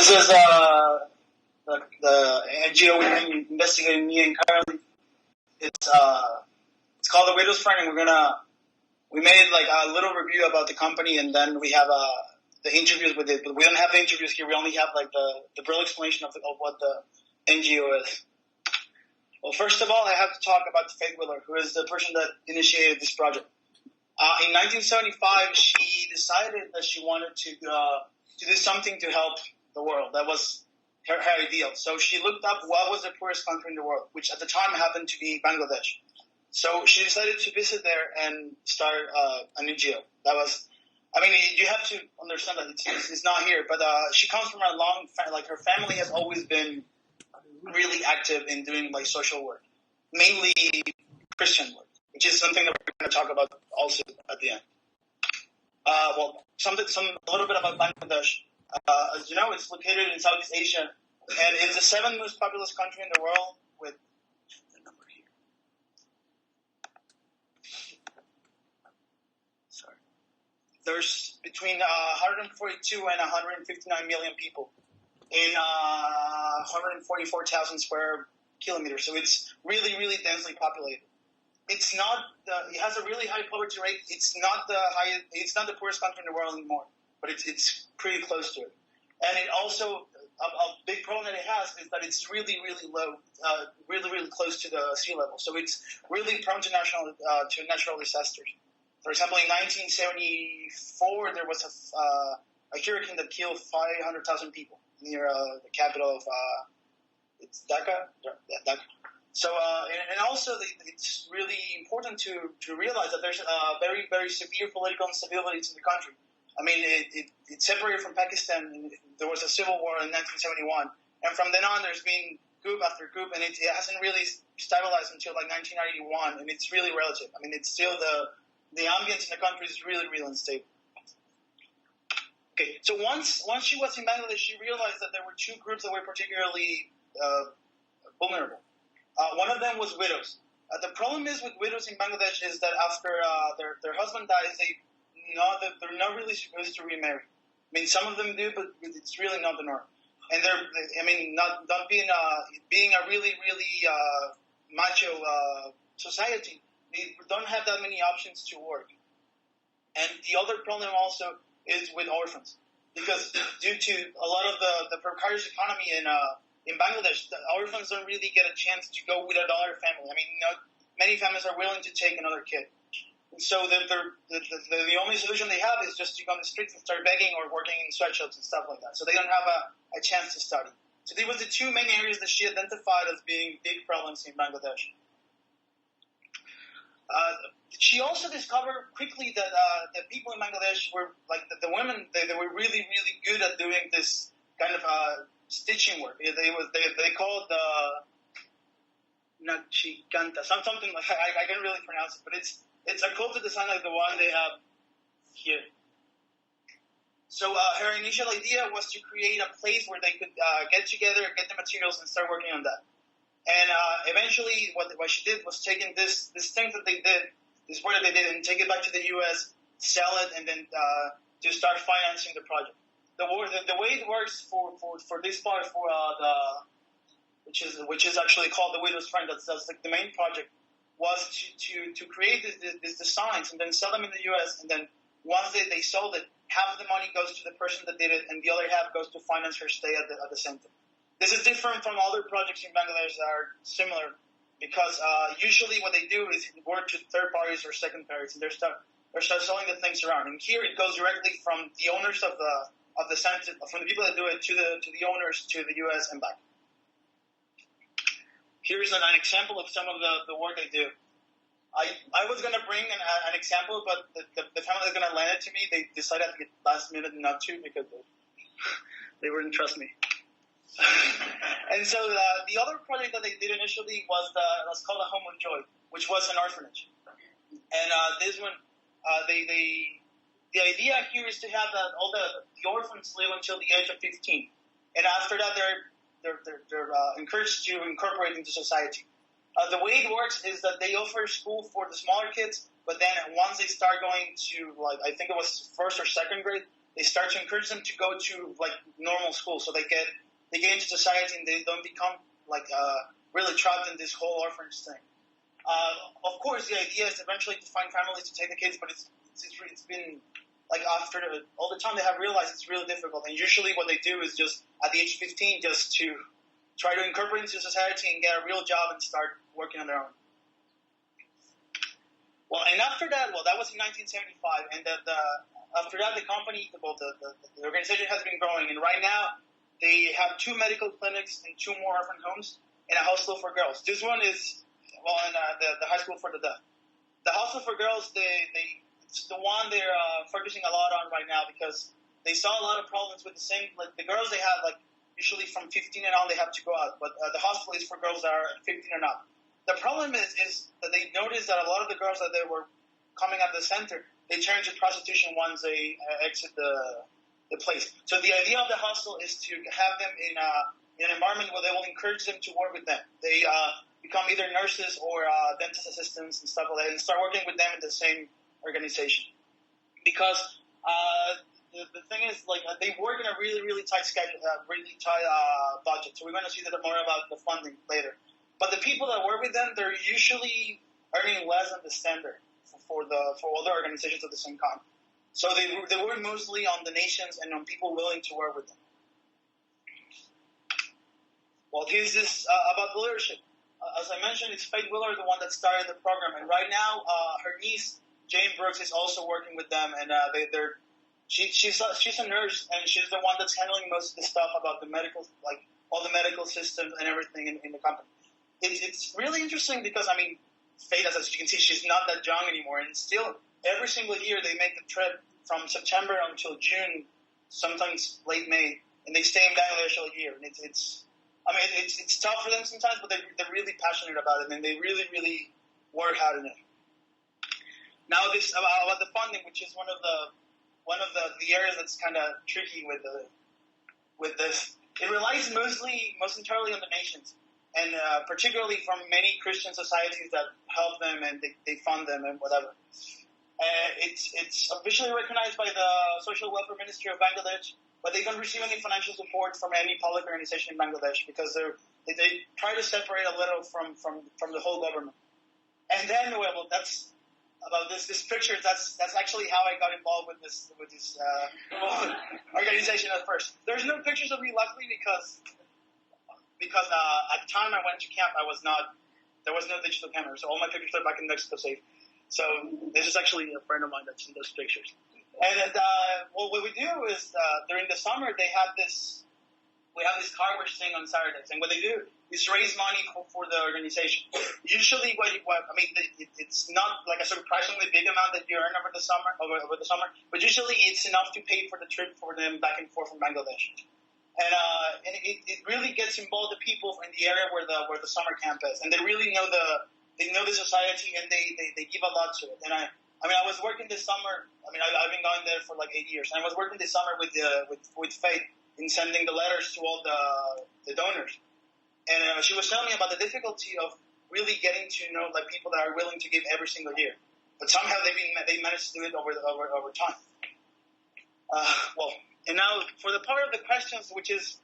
This is the NGO we've been investigating, me and currently. It's called The Widow's Friend, and we made like a little review about the company, and then we have the interviews with it. But we don't have the interviews here. We only have like the brief explanation of what the NGO is. Well, first of all, I have to talk about Faith Wheeler, who is the person that initiated this project. In 1975, she decided that she wanted to do something to help the world. That was her ideal. So she looked up what was the poorest country in the world, which at the time happened to be Bangladesh. So she decided to visit there and start an NGO. That was, I mean, you have to understand that it's not here, but she comes from a long, like her family has always been really active in doing like social work, mainly Christian work, which is something that we're going to talk about also at the end. Well, a little bit about Bangladesh. As you know, it's located in Southeast Asia, and it's the 7th most populous country in the world with the number here. Sorry. There's between 142 and 159 million people in 144,000 square kilometers. So it's really, really densely populated. It's not. It has a really high poverty rate. It's not the highest. It's not the poorest country in the world anymore, but it's pretty close to it. And it also a big problem that it has is that it's really, really low, really close to the sea level. So it's really prone to natural disasters. For example, in 1974, there was a hurricane that killed 500,000 people near the capital of it's Dhaka. Yeah, Dhaka. So, and also it's really important to realize that there's very, very severe political instabilities in the country. I mean, it's separated from Pakistan. There was a civil war in 1971. And from then on, there's been coup after coup, and it hasn't really stabilized until like 1991. And it's really relative. I mean, it's still the ambience in the country is really, really unstable. Okay, so once she was in Bangladesh, she realized that there were two groups that were particularly vulnerable. One of them was widows. The problem is with widows in Bangladesh is that after their husband dies, they're not really supposed to remarry. I mean, some of them do, but it's really not the norm. And not being a really, really macho society, they don't have that many options to work. And the other problem also is with orphans, because due to a lot of the precarious economy in Bangladesh, the orphans don't really get a chance to go with another family. I mean, many families are willing to take another kid. And so the only solution they have is just to go on the streets and start begging or working in sweatshops and stuff like that. So they don't have a chance to study. So these were the two main areas that she identified as being big problems in Bangladesh. She also discovered quickly that the people in Bangladesh were, like the women, they were really, really good at doing this kind of stitching work. They called the Nachikanta, something like I can't really pronounce it, but it's a quilted design like the one they have here. So her initial idea was to create a place where they could get together, get the materials, and start working on that. And eventually, what she did was taking this thing that they did, this work that they did, and take it back to the U.S., sell it, and then to start financing the project. The way it works for this part, for which is actually called the Widow's Friend, that's like the main project, was to create these designs and then sell them in the U.S. And then once they sold it, half of the money goes to the person that did it, and the other half goes to finance her stay at the center. This is different from other projects in Bangladesh that are similar, because usually what they do is work to third parties or second parties, and they start selling the things around. And here it goes directly from the owners of the center, from the people that do it, to the owners, to the U.S. and back. Here's an example of some of the work they do. I was going to bring an example, but the family that's going to lend it to me, they decided at the last minute not to, because they wouldn't trust me. And so the other project that they did initially was called a Home of Joy, which was an orphanage. And this one, the idea here is to have all the orphans live until the age of 15, and after that they're encouraged to incorporate into society. The way it works is that they offer school for the smaller kids, but then once they start going to, like, I think it was first or second grade, they start to encourage them to go to like normal school, so they get into society and they don't become like really trapped in this whole orphanage thing. Of course, the idea is eventually to find families to take the kids, but it's been like after all the time they have realized it's really difficult. And usually, what they do is just at the age of 15, just to try to incorporate into society and get a real job and start working on their own. Well, and after that, that was in 1975, and after that, the company, the organization has been growing, and right now they have 2 medical clinics and 2 more orphan homes and a hostel for girls. This one is, in the high school for the deaf. The hostel for girls, it's the one they're focusing a lot on right now because they saw a lot of problems with the same, like the girls they have, like usually from 15 and on they have to go out, but the hostel is for girls that are 15 and up. The problem is that they noticed that a lot of the girls that they were coming out of the center, they turn to prostitution once they exit the place. So the idea of the hostel is to have them in an environment where they will encourage them to work with them. They become either nurses or dentist assistants and stuff like that, and start working with them in the same organization. Because the thing is, like, they work in a really, really tight schedule, really tight budget. So we're going to see that more about the funding later. But the people that work with them, they're usually earning less than the standard for other organizations of the same kind. So they work mostly on donations and on people willing to work with them. Well, here's this about the leadership. As I mentioned, it's Faith Wheeler, the one that started the program, and right now her niece Jane Brooks is also working with them, and she's a nurse, and she's the one that's handling most of the stuff about the medical, like all the medical systems and everything in the company. It's really interesting because, I mean, Faith, as you can see, she's not that young anymore. And still, every single year they make the trip from September until June, sometimes late May, and they stay in Bangladesh all year. And it's tough for them sometimes, but they're really passionate about it, and they really, really work hard in it. Now, this about the funding, which is one of the areas that's kind of tricky with this. It relies most entirely on donations. And particularly from many Christian societies that help them and they fund them and whatever. It's officially recognized by the Social Welfare Ministry of Bangladesh, but they don't receive any financial support from any public organization in Bangladesh because they try to separate a little from the whole government. And then, well, that's about this picture. That's actually how I got involved with this organization at first. There's no pictures of me, luckily, because at the time I went to camp, there was no digital camera, so all my pictures are back in Mexico safe. So this is actually a friend of mine that's in those pictures. And what we do is during the summer we have this car wash thing on Saturdays, and what they do is raise money for the organization. Usually, it's not like a surprisingly big amount that you earn over the summer, but usually it's enough to pay for the trip for them back and forth from Bangladesh. And it really gets involved the people in the area where the summer camp is, and they really know the society, and they give a lot to it. And I was working this summer. I've been going there for like 8 years, and I was working this summer with Faith in sending the letters to all the donors. And she was telling me about the difficulty of really getting to know like people that are willing to give every single year, but somehow they managed to do it over time. And now for the part of the questions, which is